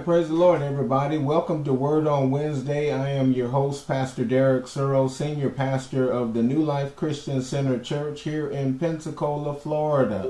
Praise the Lord, everybody. Welcome to Word on Wednesday. I am your host, Pastor Derek Searle, Senior Pastor of the New Life Christian Center Church here in Pensacola, Florida.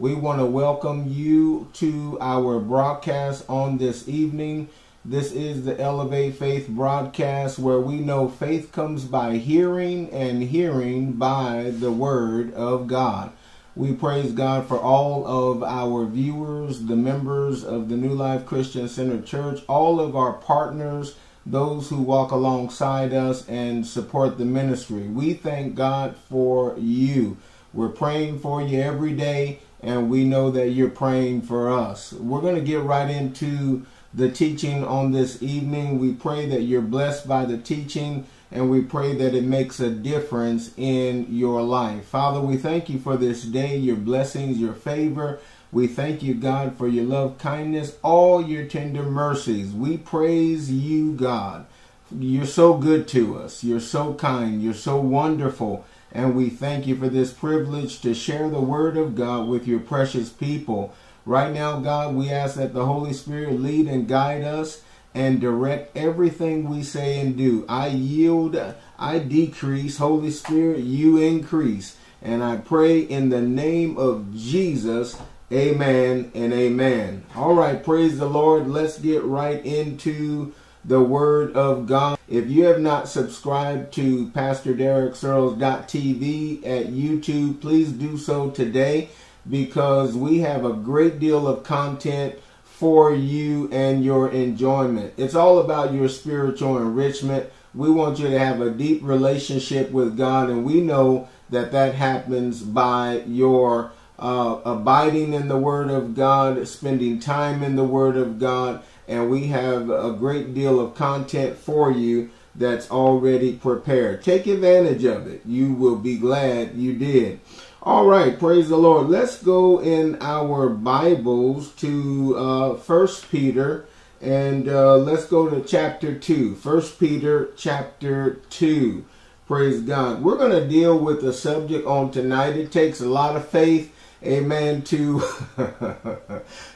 We want to welcome you to our broadcast on this evening. This is the Elevate Faith broadcast, where we know faith comes by hearing and hearing by the Word of God. We praise God for all of our viewers, the members of the New Life Christian Center Church, all of our partners, those who walk alongside us and support the ministry. We thank God for you. We're praying for you every day, and we know that you're praying for us. We're going to get right into the teaching on this evening. We pray that you're blessed by the teaching, and we pray that it makes a difference in your life. Father, we thank you for this day, your blessings, your favor. We thank you, God, for your love, kindness, all your tender mercies. We praise you, God. You're so good to us. You're so kind. You're so wonderful. And we thank you for this privilege to share the word of God with your precious people. Right now, God, we ask that the Holy Spirit lead and guide us and direct everything we say and do. I yield, I decrease. Holy Spirit, you increase. And I pray in the name of Jesus, amen and amen. All right, praise the Lord. Let's get right into the Word of God. If you have not subscribed to PastorDerekSearles.tv at YouTube, please do so today, because we have a great deal of content for you and your enjoyment. It's all about your spiritual enrichment. We want you to have a deep relationship with God, and we know that that happens by your abiding in the Word of God, spending time in the Word of God, and we have a great deal of content for you that's already prepared. Take advantage of it. You will be glad you did. All right, praise the Lord. Let's go in our Bibles to 1 Peter, and let's go to chapter 2. 1 Peter chapter 2. Praise God. We're going to deal with the subject on tonight. It takes a lot of faith, amen, to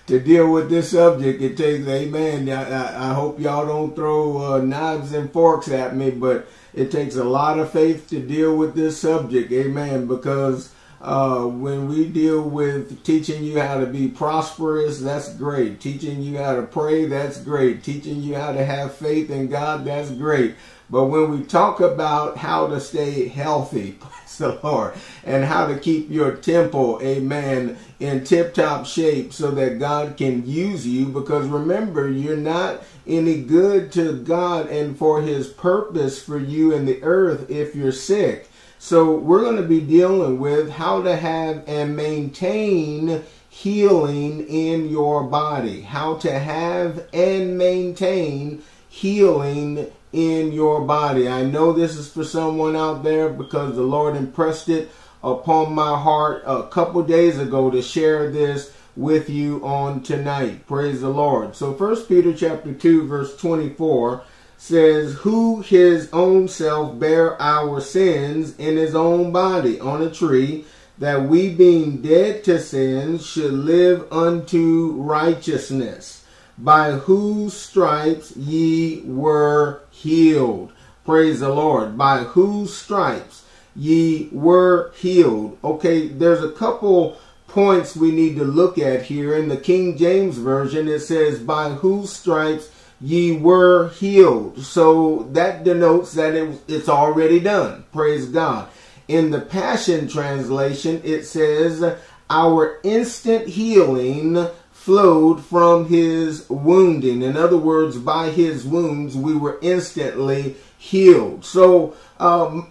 to deal with this subject. It takes, amen, I hope y'all don't throw knives and forks at me, but it takes a lot of faith to deal with this subject, amen, because when we deal with teaching you how to be prosperous, that's great. Teaching you how to pray, that's great. Teaching you how to have faith in God, that's great. But when we talk about how to stay healthy, praise the Lord, and how to keep your temple, amen, in tip-top shape so that God can use you, because remember, you're not any good to God and for his purpose for you in the earth if you're sick. So we're going to be dealing with how to have and maintain healing in your body. How to have and maintain healing in your body. I know this is for someone out there, because the Lord impressed it upon my heart a couple days ago to share this with you on tonight. Praise the Lord. So 1 Peter chapter 2 verse 24 says, who his own self bare our sins in his own body on a tree, that we being dead to sins should live unto righteousness, by whose stripes ye were healed. Praise the Lord. By whose stripes ye were healed. Okay, there's a couple points we need to look at here. In the King James Version, it says, by whose stripes ye were healed. So that denotes that it's already done. Praise God. In the Passion Translation, it says, our instant healing flowed from his wounding. In other words, by his wounds, we were instantly healed. So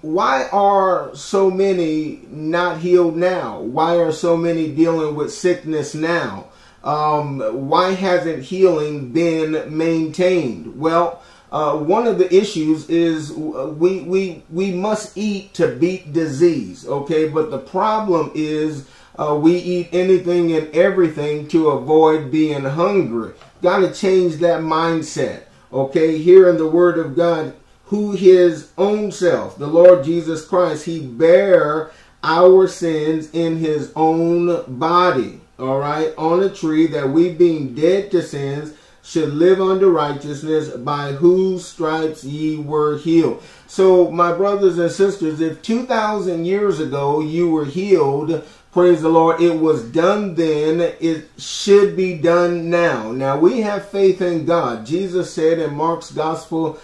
why are so many not healed now? Why are so many dealing with sickness now? Why hasn't healing been maintained? Well, one of the issues is we must eat to beat disease, okay? But the problem is we eat anything and everything to avoid being hungry. Got to change that mindset, okay? Here in the Word of God, who his own self, the Lord Jesus Christ, he bare our sins in his own body. All right, on a tree, that we being dead to sins should live unto righteousness, by whose stripes ye were healed. So, my brothers and sisters, if 2,000 years ago you were healed, praise the Lord, it was done then, it should be done now. Now, we have faith in God. Jesus said in Mark's Gospel,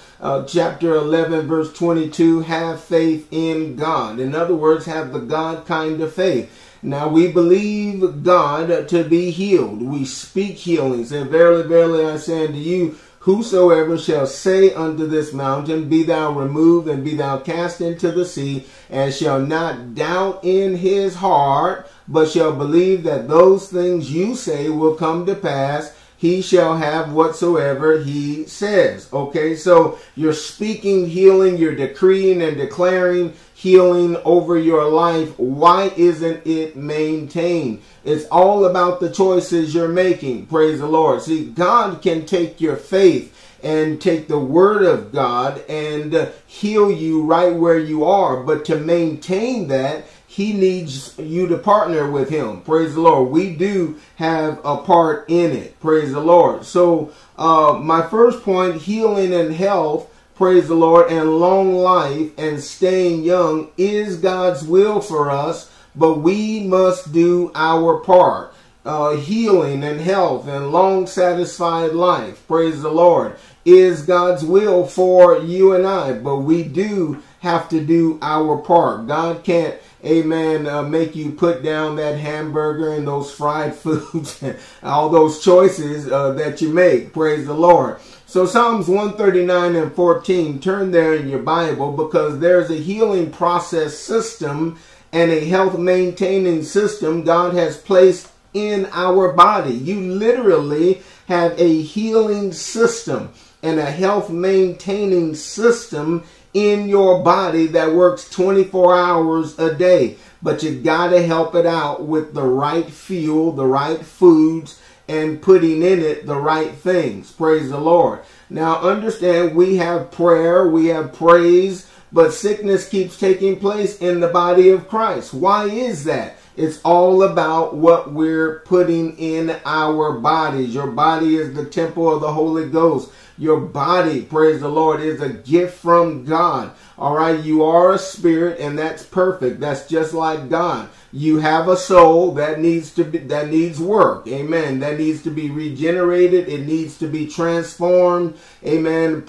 chapter 11, verse 22, have faith in God. In other words, have the God kind of faith. Now, we believe God to be healed. We speak healings. And verily, verily, I say unto you, whosoever shall say unto this mountain, be thou removed and be thou cast into the sea, and shall not doubt in his heart, but shall believe that those things you say will come to pass, he shall have whatsoever he says. Okay, so you're speaking healing, you're decreeing and declaring healing over your life. Why isn't it maintained? It's all about the choices you're making. Praise the Lord. See, God can take your faith and take the word of God and heal you right where you are. But to maintain that, he needs you to partner with him. Praise the Lord. We do have a part in it. Praise the Lord. So my first point, healing and health, praise the Lord, and long life and staying young is God's will for us, but we must do our part. Healing and health and long satisfied life, praise the Lord, is God's will for you and I, but we do have to do our part. God can't, amen, make you put down that hamburger and those fried foods and all those choices that you make, praise the Lord. So Psalms 139 and 14, turn there in your Bible, because there's a healing process system and a health maintaining system God has placed in our body. You literally have a healing system and a health maintaining system in your body that works 24 hours a day. But you got to help it out with the right fuel, the right foods, and putting in it the right things. Praise the Lord. Now understand, we have prayer, we have praise, but sickness keeps taking place in the body of Christ. Why is that? It's all about what we're putting in our bodies. Your body is the temple of the Holy Ghost. Your body, praise the Lord, is a gift from God. All right, you are a spirit, and that's perfect. That's just like God. You have a soul that needs work. Amen. That needs to be regenerated. It needs to be transformed. Amen.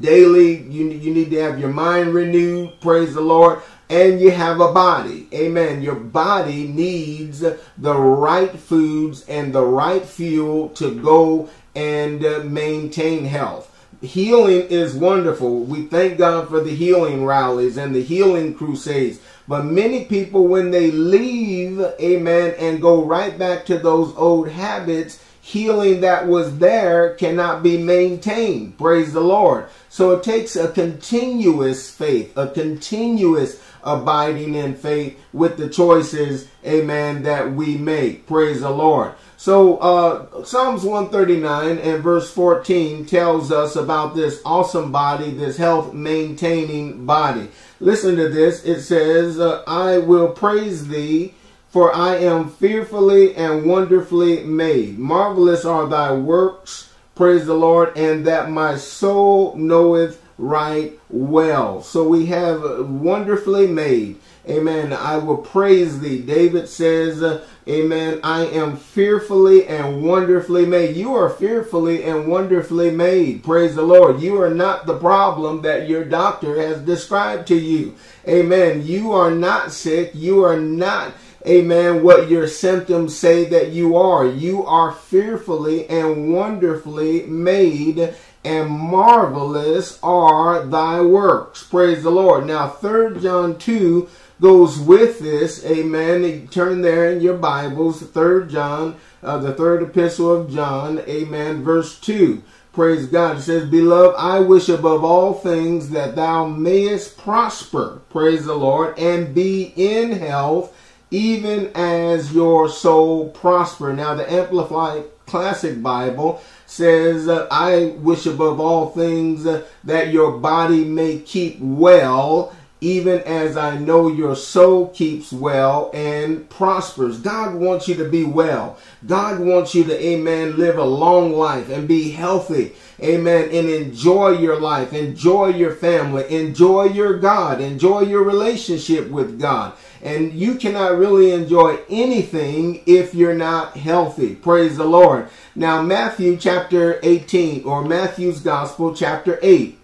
Daily, you need to have your mind renewed. Praise the Lord. And you have a body. Amen. Your body needs the right foods and the right fuel to go and maintain health. Healing is wonderful. We thank God for the healing rallies and the healing crusades. But many people, when they leave, amen, and go right back to those old habits, healing that was there cannot be maintained. Praise the Lord. So it takes a continuous faith, a continuous abiding in faith with the choices, amen, that we make. Praise the Lord. So Psalms 139 and verse 14 tells us about this awesome body, this health maintaining body. Listen to this. It says, I will praise thee, for I am fearfully and wonderfully made. Marvelous are thy works, praise the Lord, and that my soul knoweth right well. So we have wonderfully made. Amen. I will praise thee. David says, amen, I am fearfully and wonderfully made. You are fearfully and wonderfully made. Praise the Lord. You are not the problem that your doctor has described to you. Amen. You are not sick. You are not, amen, what your symptoms say that you are. You are fearfully and wonderfully made, and marvelous are thy works. Praise the Lord. Now, 3 John 2 goes with this. Amen. Turn there in your Bibles. 3 John, the third epistle of John. Amen. Verse 2. Praise God. It says, Beloved, I wish above all things that thou mayest prosper. Praise the Lord. And be in health, even as your soul prosper. Now, the Amplified Classic Bible says, I wish above all things that your body may keep well even as I know your soul keeps well and prospers. God wants you to be well. God wants you to, amen, live a long life and be healthy, amen, and enjoy your life, enjoy your family, enjoy your God, enjoy your relationship with God. And you cannot really enjoy anything if you're not healthy. Praise the Lord. Now, Matthew chapter 18, or Matthew's Gospel chapter 8,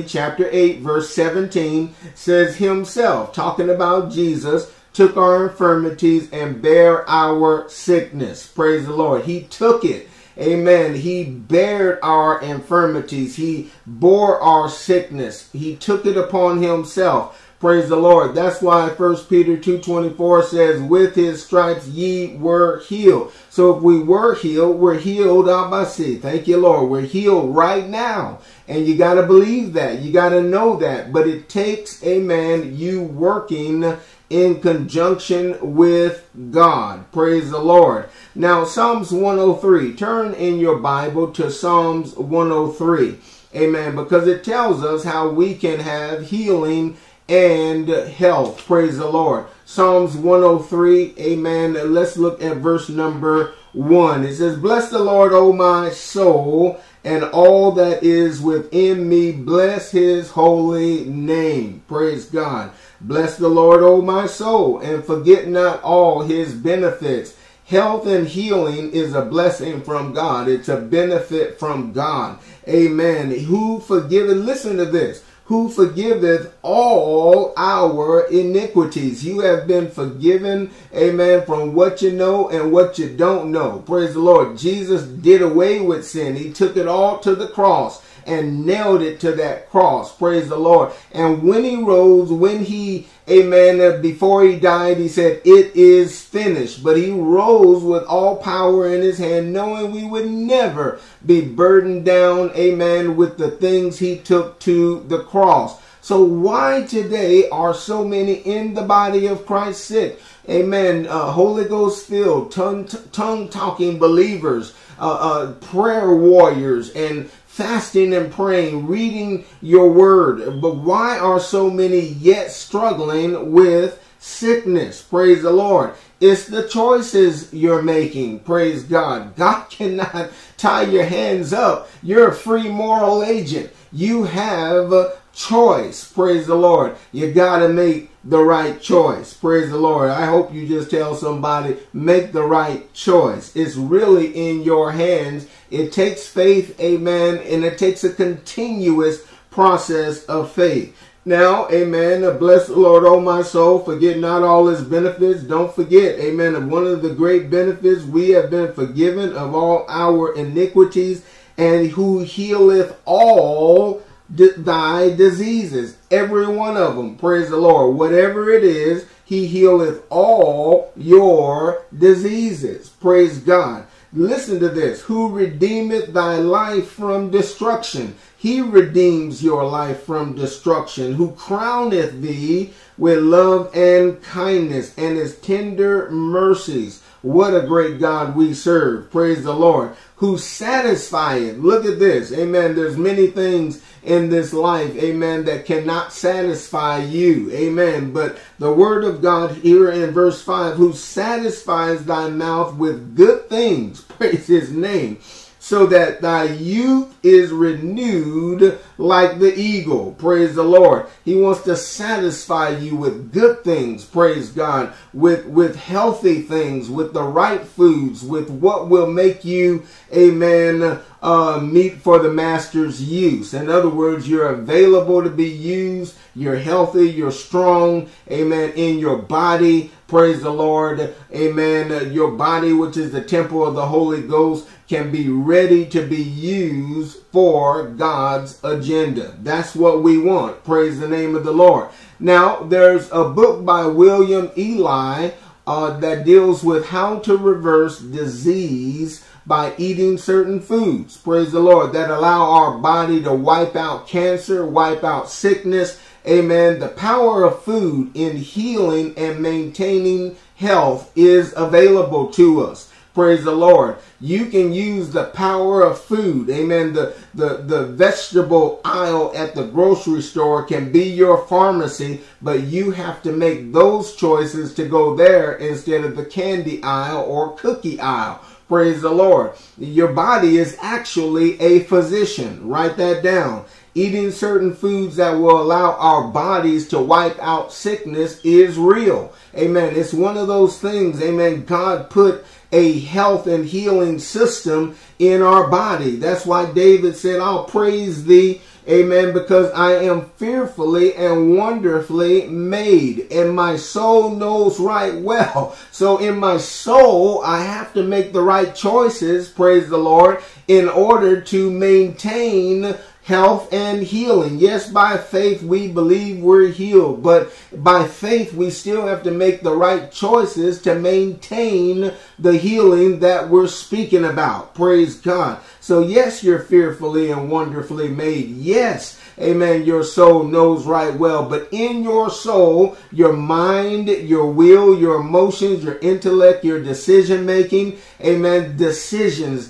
chapter 8, verse 17 says himself, talking about Jesus, took our infirmities and bare our sickness. Praise the Lord. He took it. Amen. He bared our infirmities. He bore our sickness. He took it upon himself. Praise the Lord. That's why 1 Peter 2:24 says, with his stripes ye were healed. So if we were healed, we're healed, Abasi. Thank you, Lord. We're healed right now. And you got to believe that. You got to know that. But it takes, amen, you working in conjunction with God. Praise the Lord. Now, Psalms 103. Turn in your Bible to Psalms 103. Amen. Because it tells us how we can have healing and health. Praise the Lord. Psalms 103. Amen. Let's look at verse number 1. It says, bless the Lord, O my soul, and all that is within me. Bless his holy name. Praise God. Bless the Lord, O my soul, and forget not all his benefits. Health and healing is a blessing from God. It's a benefit from God. Amen. Who forgiveth, listen to this, who forgiveth all our iniquities. You have been forgiven, amen, from what you know and what you don't know. Praise the Lord. Jesus did away with sin. He took it all to the cross and nailed it to that cross. Praise the Lord. And when he rose, amen, before he died, he said, it is finished. But he rose with all power in his hand, knowing we would never be burdened down, amen, with the things he took to the cross. So why today are so many in the body of Christ sick? Amen. Holy Ghost filled, tongue talking believers, prayer warriors, and fasting and praying, reading your word. But why are so many yet struggling with sickness? Praise the Lord. It's the choices you're making. Praise God. God cannot tie your hands up. You're a free moral agent. You have a choice. Praise the Lord. You got to make the right choice. Praise the Lord. I hope you just tell somebody, make the right choice. It's really in your hands. It takes faith, amen, and it takes a continuous process of faith. Now, amen, bless the Lord, O my soul, forget not all his benefits. Don't forget, amen, one of the great benefits, we have been forgiven of all our iniquities, and who healeth all thy diseases, every one of them. Praise the Lord. Whatever it is, he healeth all your diseases. Praise God. Listen to this. Who redeemeth thy life from destruction? He redeems your life from destruction. Who crowneth thee with love and kindness and his tender mercies. What a great God we serve. Praise the Lord. Who satisfieth. Look at this. Amen. There's many things in this life, amen, that cannot satisfy you. Amen. But the word of God here in verse 5, who satisfies thy mouth with good things. Praise his name. So that thy youth is renewed like the eagle. Praise the Lord. He wants to satisfy you with good things. Praise God. With healthy things, with the right foods, with what will make you, amen, meet for the master's use. In other words, you're available to be used. You're healthy. You're strong. Amen. In your body. Praise the Lord. Amen. Your body, which is the temple of the Holy Ghost, can be ready to be used for God's agenda. That's what we want. Praise the name of the Lord. Now, there's a book by William Ely that deals with how to reverse disease by eating certain foods. Praise the Lord. That allow our body to wipe out cancer, wipe out sickness. Amen. The power of food in healing and maintaining health is available to us. Praise the Lord. You can use the power of food. Amen. The vegetable aisle at the grocery store can be your pharmacy, but you have to make those choices to go there instead of the candy aisle or cookie aisle. Praise the Lord. Your body is actually a physician. Write that down. Eating certain foods that will allow our bodies to wipe out sickness is real. Amen. It's one of those things. Amen. God put a health and healing system in our body. That's why David said, I'll praise thee, amen, because I am fearfully and wonderfully made, and my soul knows right well. So in my soul, I have to make the right choices, praise the Lord, in order to maintain health and healing. Yes, by faith we believe we're healed, but by faith we still have to make the right choices to maintain the healing that we're speaking about. Praise God. So yes, you're fearfully and wonderfully made. Yes, amen, your soul knows right well, but in your soul, your mind, your will, your emotions, your intellect, your decision making, amen, decisions.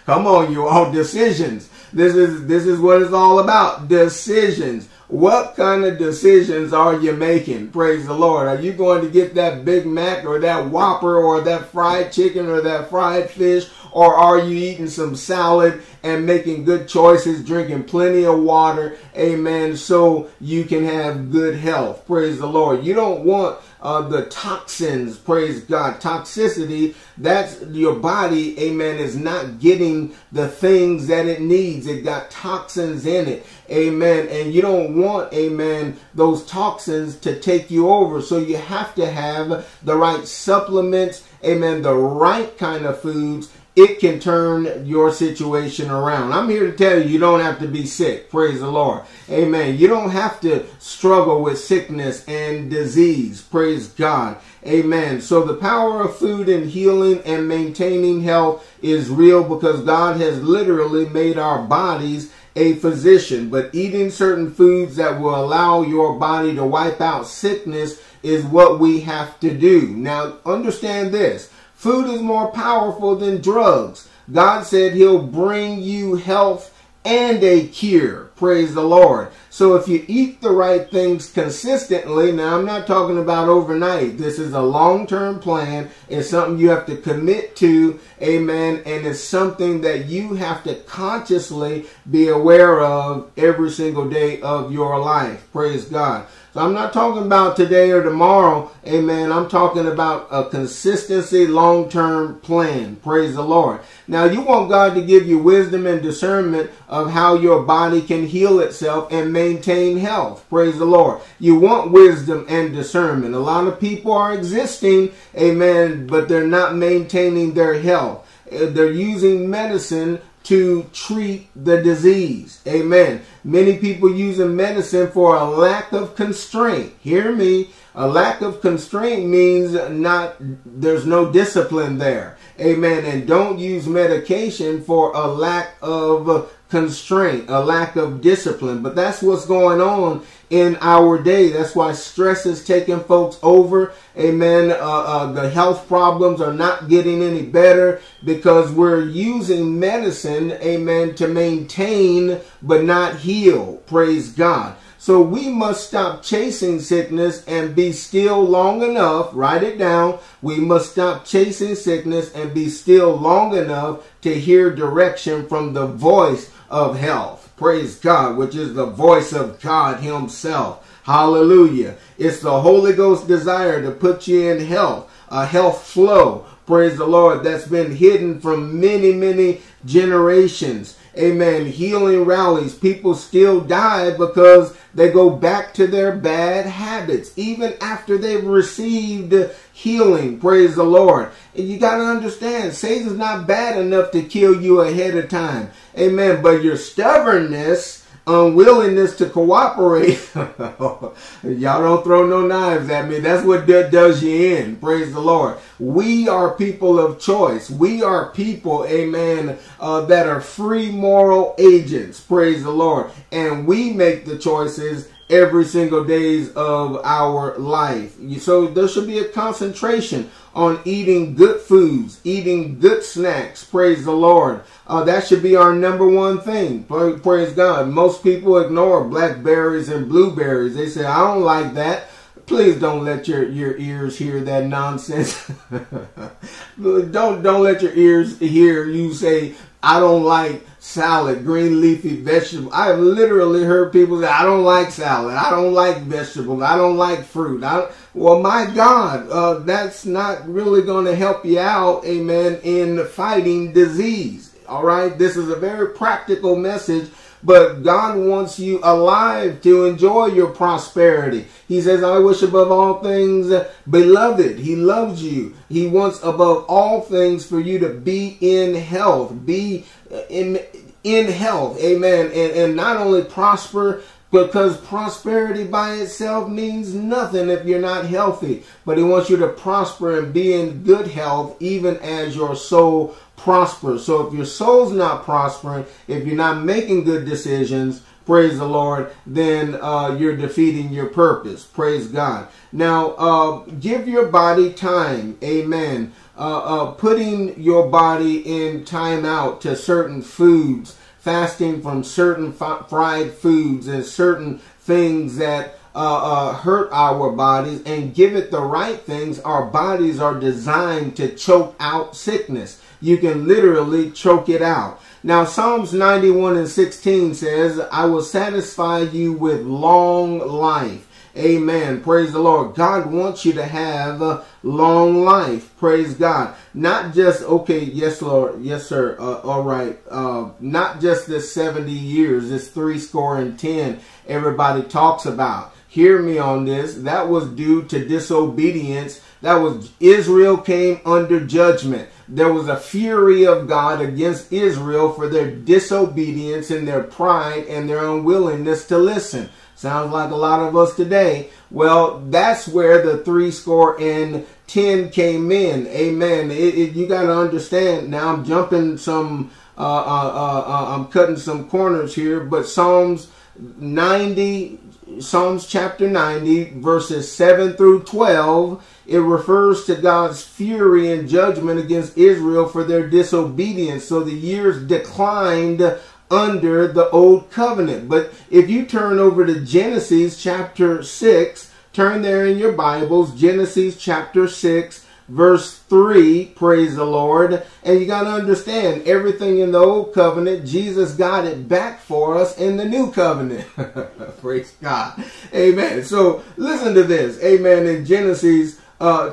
Come on, you all, decisions. This is what it's all about. Decisions. What kind of decisions are you making? Praise the Lord. Are you going to get that Big Mac or that Whopper or that fried chicken or that fried fish? Or are you eating some salad and making good choices, drinking plenty of water, amen, so you can have good health? Praise the Lord. You don't want the toxins, praise God, toxicity. That's your body, amen, is not getting the things that it needs. It got toxins in it, amen, and you don't want, amen, those toxins to take you over. So you have to have the right supplements, amen, the right kind of foods. It can turn your situation around. I'm here to tell you, you don't have to be sick. Praise the Lord. Amen. You don't have to struggle with sickness and disease. Praise God. Amen. So the power of food and healing and maintaining health is real because God has literally made our bodies a physician. But eating certain foods that will allow your body to wipe out sickness is what we have to do. Now, understand this. Food is more powerful than drugs. God said he'll bring you health and a cure. Praise the Lord. So if you eat the right things consistently, now I'm not talking about overnight. This is a long-term plan. It's something you have to commit to, amen, and it's something that you have to consciously be aware of every single day of your life. Praise God. So I'm not talking about today or tomorrow, amen. I'm talking about a consistency, long-term plan. Praise the Lord. Now, you want God to give you wisdom and discernment of how your body can heal itself and maintain health. Praise the Lord. You want wisdom and discernment. A lot of people are existing, amen, but they're not maintaining their health. They're using medicine to treat the disease. Amen. Many people using medicine for a lack of constraint. Hear me. A lack of constraint means there's no discipline there. Amen. And don't use medication for a lack of constraint, a lack of discipline. But that's what's going on in our day. That's why stress is taking folks over. Amen. The health problems are not getting any better because we're using medicine, amen, to maintain but not heal. Praise God. So we must stop chasing sickness and be still long enough. Write it down. We must stop chasing sickness and be still long enough to hear direction from the voice of health. Praise God, which is the voice of God himself. Hallelujah. It's the Holy Ghost desire to put you in health, a health flow. Praise the Lord. That's been hidden from many, many generations. Amen. Healing rallies. People still die because they go back to their bad habits, even after they've received healing. Praise the Lord. And you got to understand, Satan's not bad enough to kill you ahead of time. Amen. But your stubbornness, unwillingness to cooperate, y'all don't throw no knives at me. That's what does you in. Praise the Lord. We are people of choice. We are people, amen, that are free moral agents. Praise the Lord. And we make the choices every single days of our life. So there should be a concentration on eating good foods, eating good snacks. Praise the Lord. That should be our number one thing. Praise God. Most people ignore blackberries and blueberries. They say, I don't like that. Please don't let your ears hear that nonsense. Don't let your ears hear you say, I don't like salad, green leafy vegetable. I've literally heard people say, I don't like salad. I don't like vegetables. I don't like fruit. Well, my God, that's not really going to help you out, amen, in fighting disease. All right. This is a very practical message. But God wants you alive to enjoy your prosperity. He says, I wish above all things, beloved, he loves you. He wants above all things for you to be in health, be in health. Amen. And not only prosper, because prosperity by itself means nothing if you're not healthy. But he wants you to prosper and be in good health, even as your soul prospers. So if your soul's not prospering, if you're not making good decisions, praise the Lord, then you're defeating your purpose. Praise God. Now, give your body time. Amen. Putting your body in time out to certain foods, fasting from certain fried foods and certain things that hurt our bodies, and give it the right things. Our bodies are designed to choke out sickness. You can literally choke it out. Now, Psalms 91:16 says, I will satisfy you with long life. Amen. Praise the Lord. God wants you to have a long life. Praise God. Not just, okay, yes, Lord. Yes, sir. All right. Not just this 70 years, this 70 everybody talks about. Hear me on this. That was due to disobedience. That was, Israel came under judgment. There was a fury of God against Israel for their disobedience and their pride and their unwillingness to listen. Sounds like a lot of us today. Well, that's where the 70 came in. Amen. You got to understand. Now I'm jumping some, I'm cutting some corners here, but Psalms chapter 90, verses 7 through 12, it refers to God's fury and judgment against Israel for their disobedience. So the years declined under the old covenant. But if you turn over to Genesis chapter 6, turn there in your Bibles, Genesis chapter 6, verse 3, praise the Lord. And you got to understand, everything in the old covenant, Jesus got it back for us in the new covenant. Praise God. Amen. So listen to this. Amen. In Genesis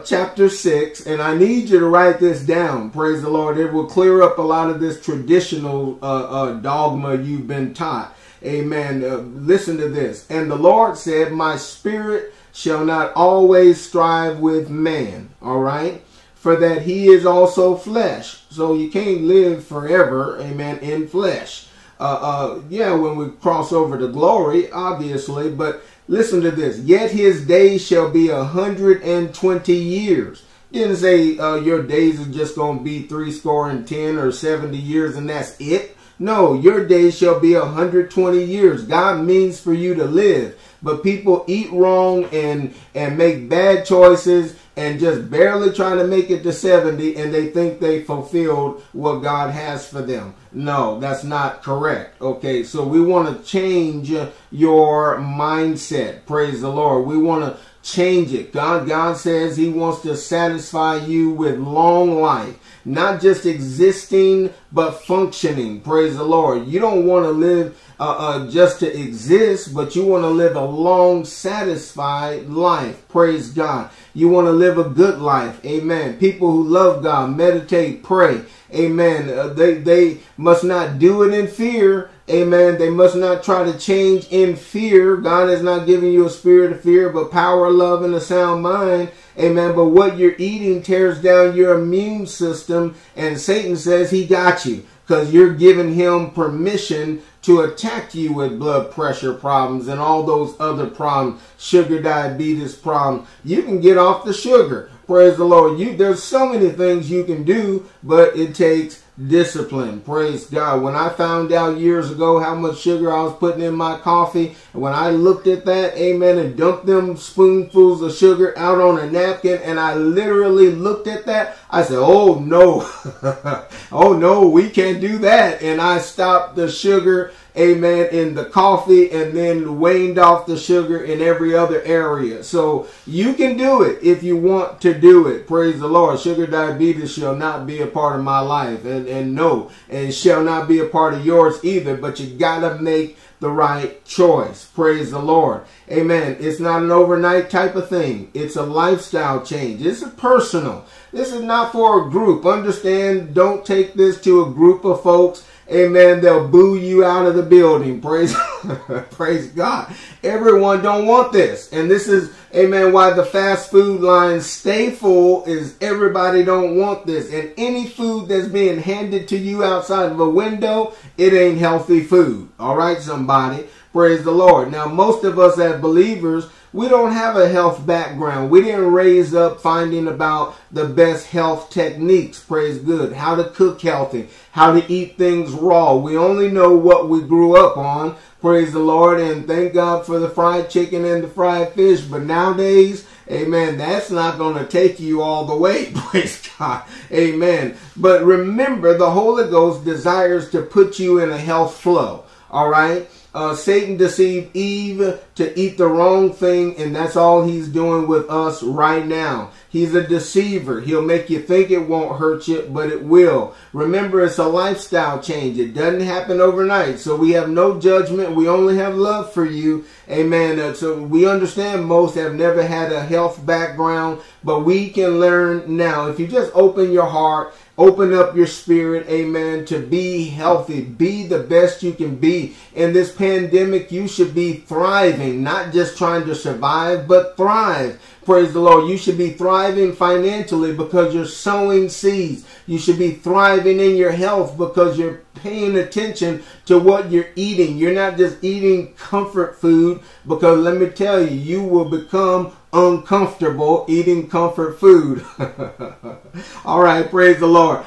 chapter 6, and I need you to write this down. Praise the Lord. It will clear up a lot of this traditional dogma you've been taught. Amen. Listen to this. And the Lord said, my spirit shall not always strive with man. All right. For that he is also flesh. So you can't live forever. Amen. In flesh. Yeah, when we cross over to glory, obviously, but listen to this. Yet his days shall be 120 years. Didn't say your days are just going to be 70 or 70 years and that's it. No, your days shall be 120 years. God means for you to live. But people eat wrong and make bad choices and just barely trying to make it to 70, and they think they fulfilled what God has for them. No, that's not correct. Okay, so we want to change your mindset. Praise the Lord. We want to change it. God says he wants to satisfy you with long life. Not just existing, but functioning. Praise the Lord. You don't want to live just to exist, but you want to live a long, satisfied life. Praise God. You want to live a good life. Amen. People who love God, meditate, pray. Amen. They must not do it in fear. Amen. They must not try to change in fear. God has not given you a spirit of fear, but power, love, and a sound mind. Amen. But what you're eating tears down your immune system, and Satan says he got you because you're giving him permission to attack you with blood pressure problems and all those other problems, sugar, diabetes problems. You can get off the sugar. Praise the Lord. There's so many things you can do, but it takes discipline. Praise God. When I found out years ago how much sugar I was putting in my coffee, and when I looked at that, amen, and dumped them spoonfuls of sugar out on a napkin, and I literally looked at that, I said, oh no, oh no, we can't do that. And I stopped the sugar, amen, in the coffee, and then waned off the sugar in every other area. So you can do it if you want to do it. Praise the Lord. Sugar diabetes shall not be a part of my life, and no, and shall not be a part of yours either, but you gotta make the right choice. Praise the Lord. Amen. It's not an overnight type of thing. It's a lifestyle change. It's a personal. This is not for a group. Understand, don't take this to a group of folks. Amen. They'll boo you out of the building. Praise, praise God. Everyone don't want this. And this is, amen, why the fast food lines stay full, is everybody don't want this. And any food that's being handed to you outside of a window, it ain't healthy food. All right, somebody. Praise the Lord. Now, most of us as believers, we don't have a health background. We didn't raise up finding about the best health techniques. Praise good. How to cook healthy. How to eat things raw. We only know what we grew up on. Praise the Lord. And thank God for the fried chicken and the fried fish. But nowadays, amen, that's not going to take you all the way. Praise God. Amen. But remember, the Holy Ghost desires to put you in a health flow. All right. Satan deceived Eve to eat the wrong thing, and that's all he's doing with us right now. He's a deceiver. He'll make you think it won't hurt you, but it will. Remember, it's a lifestyle change. It doesn't happen overnight. So we have no judgment. We only have love for you. Amen. So we understand most have never had a health background, but we can learn now. If you just open your heart, open up your spirit, amen, to be healthy. Be the best you can be. In this pandemic, you should be thriving, not just trying to survive, but thrive. Praise the Lord. You should be thriving financially because you're sowing seeds. You should be thriving in your health because you're paying attention to what you're eating. You're not just eating comfort food, because let me tell you, you will become uncomfortable eating comfort food. All right, praise the Lord.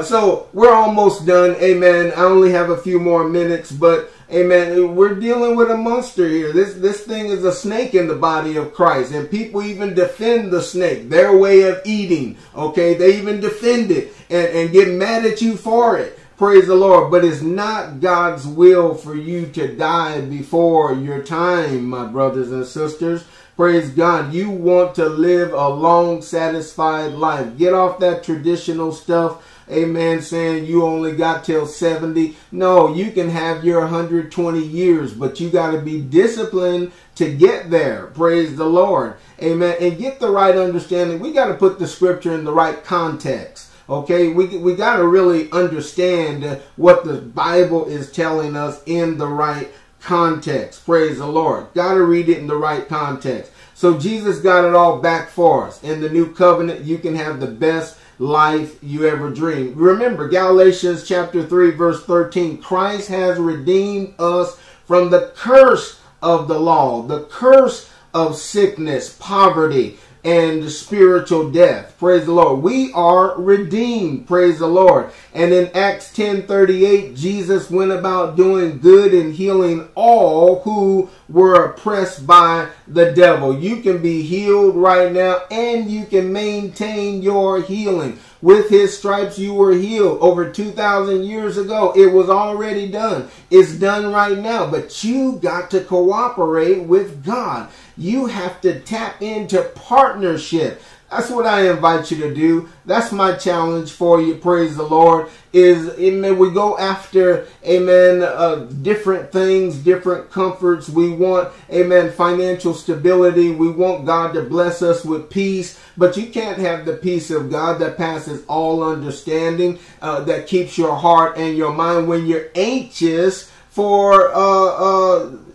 So we're almost done. Amen. I only have a few more minutes, but amen, we're dealing with a monster here. This thing is a snake in the body of Christ, and people even defend the snake, their way of eating. Okay, they even defend it and get mad at you for it. Praise the Lord. But it's not God's will for you to die before your time, my brothers and sisters. Praise God. You want to live a long, satisfied life. Get off that traditional stuff. Amen. Saying you only got till 70. No, you can have your 120 years, but you got to be disciplined to get there. Praise the Lord. Amen. And get the right understanding. We got to put the scripture in the right context. Okay, we got to really understand what the Bible is telling us in the right context. Praise the Lord. Got to read it in the right context. So Jesus got it all back for us. In the new covenant, you can have the best life you ever dreamed. Remember, Galatians chapter 3, verse 13, Christ has redeemed us from the curse of the law, the curse of sickness, poverty, and spiritual death. Praise the Lord. We are redeemed. Praise the Lord. And in Acts 10:38, Jesus went about doing good and healing all who were oppressed by the devil. You can be healed right now, and you can maintain your healing. With his stripes you were healed. Over 2,000 years ago, it was already done. It's done right now, but you got to cooperate with God. You have to tap into partnership. That's what I invite you to do. That's my challenge for you, praise the Lord, is, amen, we go after, amen, different things, different comforts. We want, amen, financial stability. We want God to bless us with peace. But you can't have the peace of God that passes all understanding, that keeps your heart and your mind when you're anxious for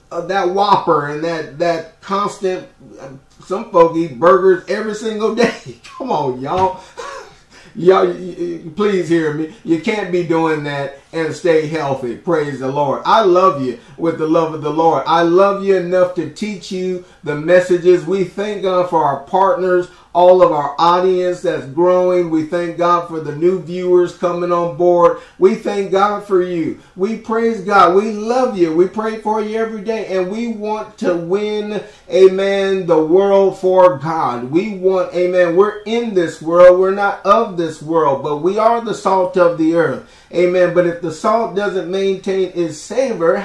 that Whopper and that constant. Some folk eat burgers every single day. Come on, y'all. Y'all, please hear me. You can't be doing that. and stay healthy. Praise the Lord. I love you with the love of the Lord. I love you enough to teach you the messages. We thank God for our partners, all of our audience that's growing. We thank God for the new viewers coming on board. We thank God for you. We praise God. We love you. We pray for you every day. And we want to win, amen, the world for God. We want, amen, we're in this world. We're not of this world, but we are the salt of the earth. Amen. But if the salt doesn't maintain its savor,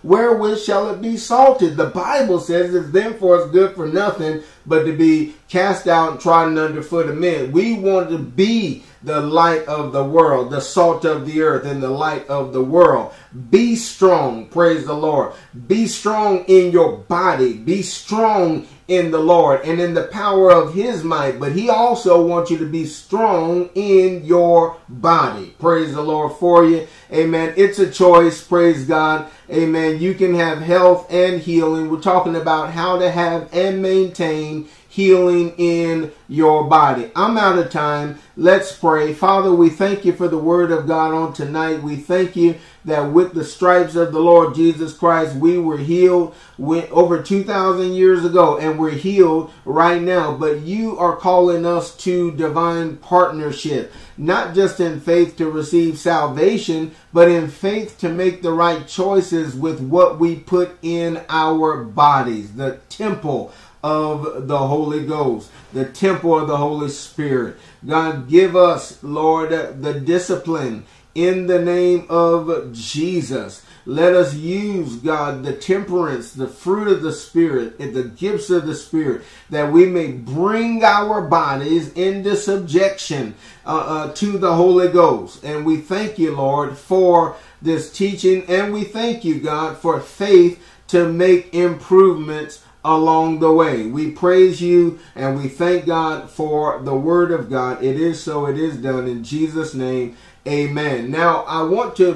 wherewith shall it be salted? The Bible says it's therefore it's good for nothing but to be cast out and trodden underfoot of men. We want to be the light of the world, the salt of the earth, and the light of the world. Be strong. Praise the Lord. Be strong in your body. Be strong in the Lord and in the power of his might. But he also wants you to be strong in your body. Praise the Lord for you. Amen. It's a choice. Praise God. Amen. You can have health and healing. We're talking about how to have and maintain healing in your body. I'm out of time. Let's pray. Father, we thank you for the word of God on tonight. We thank you that with the stripes of the Lord Jesus Christ, we were healed over 2,000 years ago, and we're healed right now. But you are calling us to divine partnership, not just in faith to receive salvation, but in faith to make the right choices with what we put in our bodies, the temple of the Holy Ghost, the temple of the Holy Spirit. God, give us, Lord, the discipline in the name of Jesus. Let us use, God, the temperance, the fruit of the Spirit, and the gifts of the Spirit, that we may bring our bodies into subjection to the Holy Ghost. And we thank you, Lord, for this teaching, and we thank you, God, for faith to make improvements along the way. We praise you and we thank God for the word of God. It is so, it is done in Jesus' name. Amen. Now,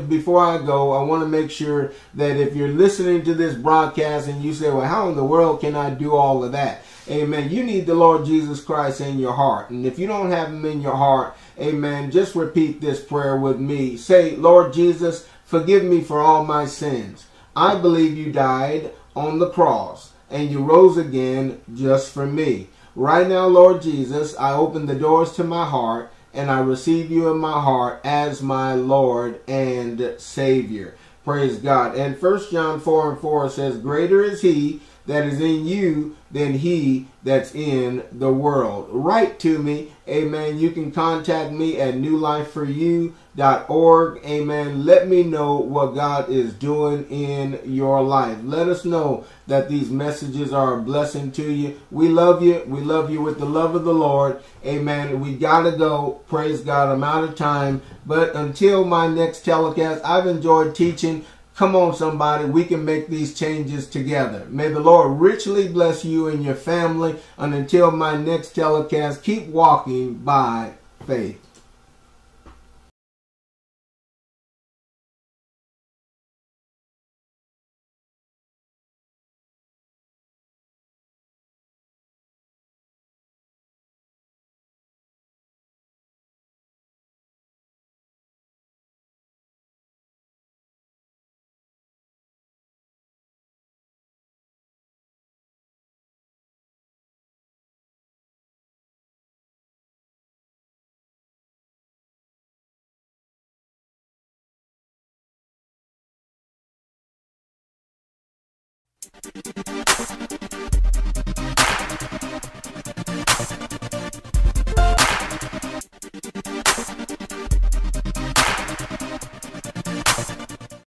before I go, I want to make sure that if you're listening to this broadcast and you say, well, how in the world can I do all of that? Amen. You need the Lord Jesus Christ in your heart. And if you don't have him in your heart, amen, just repeat this prayer with me. Say, Lord Jesus, forgive me for all my sins. I believe you died on the cross and you rose again just for me. Right now, Lord Jesus, I open the doors to my heart and I receive you in my heart as my Lord and Savior. Praise God. And 1 John 4:4 says, greater is he that is in you than he that's in the world. Write to me. Amen. You can contact me at newlifeforyou.org. Amen. Let me know what God is doing in your life. Let us know that these messages are a blessing to you. We love you. We love you with the love of the Lord. Amen. We got to go. Praise God. I'm out of time. But until my next telecast, I've enjoyed teaching. Come on, somebody. We can make these changes together. May the Lord richly bless you and your family. And until my next telecast, keep walking by faith.